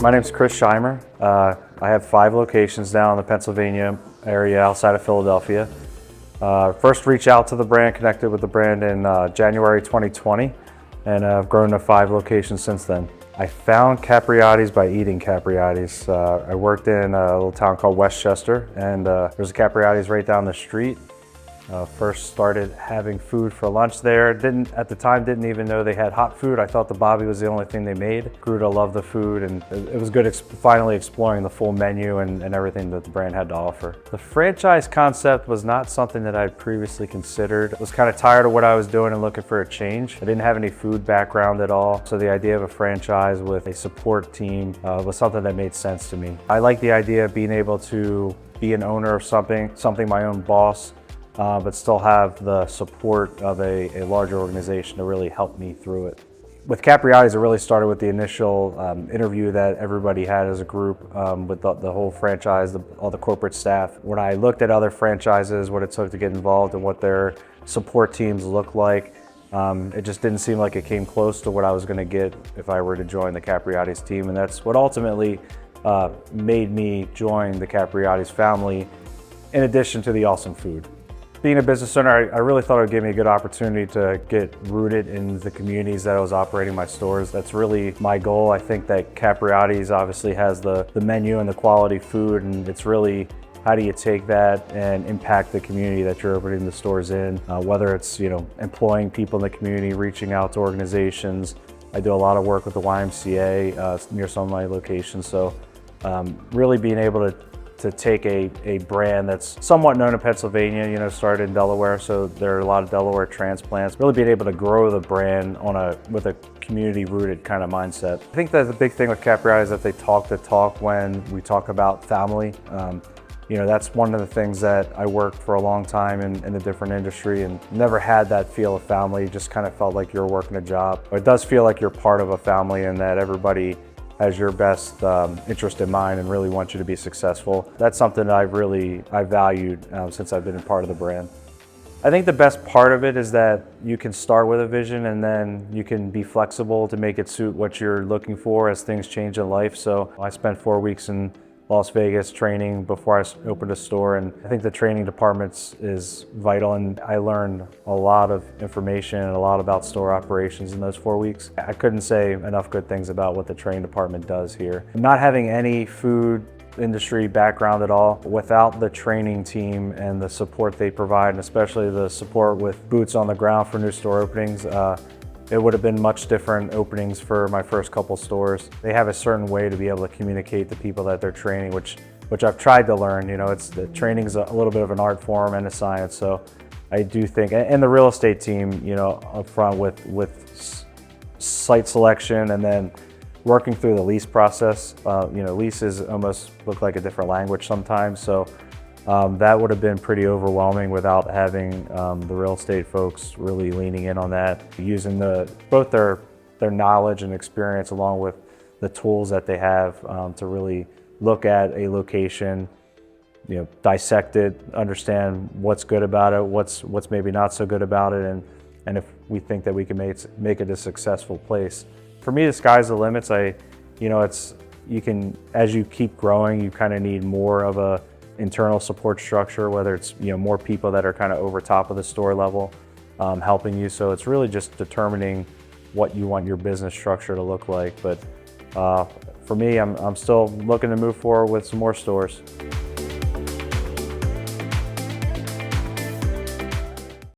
My name's Chris Schimer. I have 5 locations now in the Pennsylvania area outside of Philadelphia. First reached out to the brand, connected with the brand in January 2020, and I've grown to 5 locations since then. I found Capriotti's by eating Capriotti's. I worked in a little town called Westchester, and there's a Capriotti's right down the street. First started having food for lunch there. At the time, didn't even know they had hot food. I thought the Bobby was the only thing they made. Grew to love the food, and it was good finally exploring the full menu and everything that the brand had to offer. The franchise concept was not something that I'd previously considered. I was kind of tired of what I was doing and looking for a change. I didn't have any food background at all, so the idea of a franchise with a support team was something that made sense to me. I like the idea of being able to be an owner of something my own boss, but still have the support of a larger organization to really help me through it. With Capriotti's, it really started with the initial interview that everybody had as a group with the whole franchise, all the corporate staff. When I looked at other franchises, what it took to get involved and what their support teams look like, it just didn't seem like it came close to what I was going to get if I were to join the Capriotti's team. And that's what ultimately made me join the Capriotti's family, in addition to the awesome food. Being a business owner, I really thought it would give me a good opportunity to get rooted in the communities that I was operating my stores. That's really my goal. I think that Capriotti's obviously has the menu and the quality food, and it's really how do you take that and impact the community that you're opening the stores in, whether it's employing people in the community, reaching out to organizations. I do a lot of work with the YMCA near some of my locations, so really being able to take a brand that's somewhat known in Pennsylvania, started in Delaware, so there are a lot of Delaware transplants. Really being able to grow the brand with a community-rooted kind of mindset. I think that the big thing with Capriotti's is that they talk the talk when we talk about family. That's one of the things that I worked for a long time in a different industry and never had that feel of family. Just kind of felt like you're working a job. But it does feel like you're part of a family and that everybody has your best interest in mind and really want you to be successful. That's something that I've valued since I've been a part of the brand. I think the best part of it is that you can start with a vision and then you can be flexible to make it suit what you're looking for as things change in life. So I spent 4 weeks in Las Vegas training before I opened a store, and I think the training department is vital, and I learned a lot of information and a lot about store operations in those 4 weeks. I couldn't say enough good things about what the training department does here. Not having any food industry background at all, without the training team and the support they provide, and especially the support with boots on the ground for new store openings, it would have been much different openings for my first couple stores. They have a certain way to be able to communicate to people that they're training, which I've tried to learn. The training's a little bit of an art form and a science. So I do think, and the real estate team, up front with site selection and then working through the lease process. Leases almost look like a different language sometimes. So that would have been pretty overwhelming without having the real estate folks really leaning in on that, using both their knowledge and experience along with the tools that they have to really look at a location, dissect it, understand what's good about it, what's maybe not so good about it, and if we think that we can make it a successful place. For me, the sky's the limits. You can, as you keep growing, you kind of need more of a internal support structure, whether it's more people that are kind of over top of the store level helping you. So it's really just determining what you want your business structure to look like. But for me, I'm still looking to move forward with some more stores.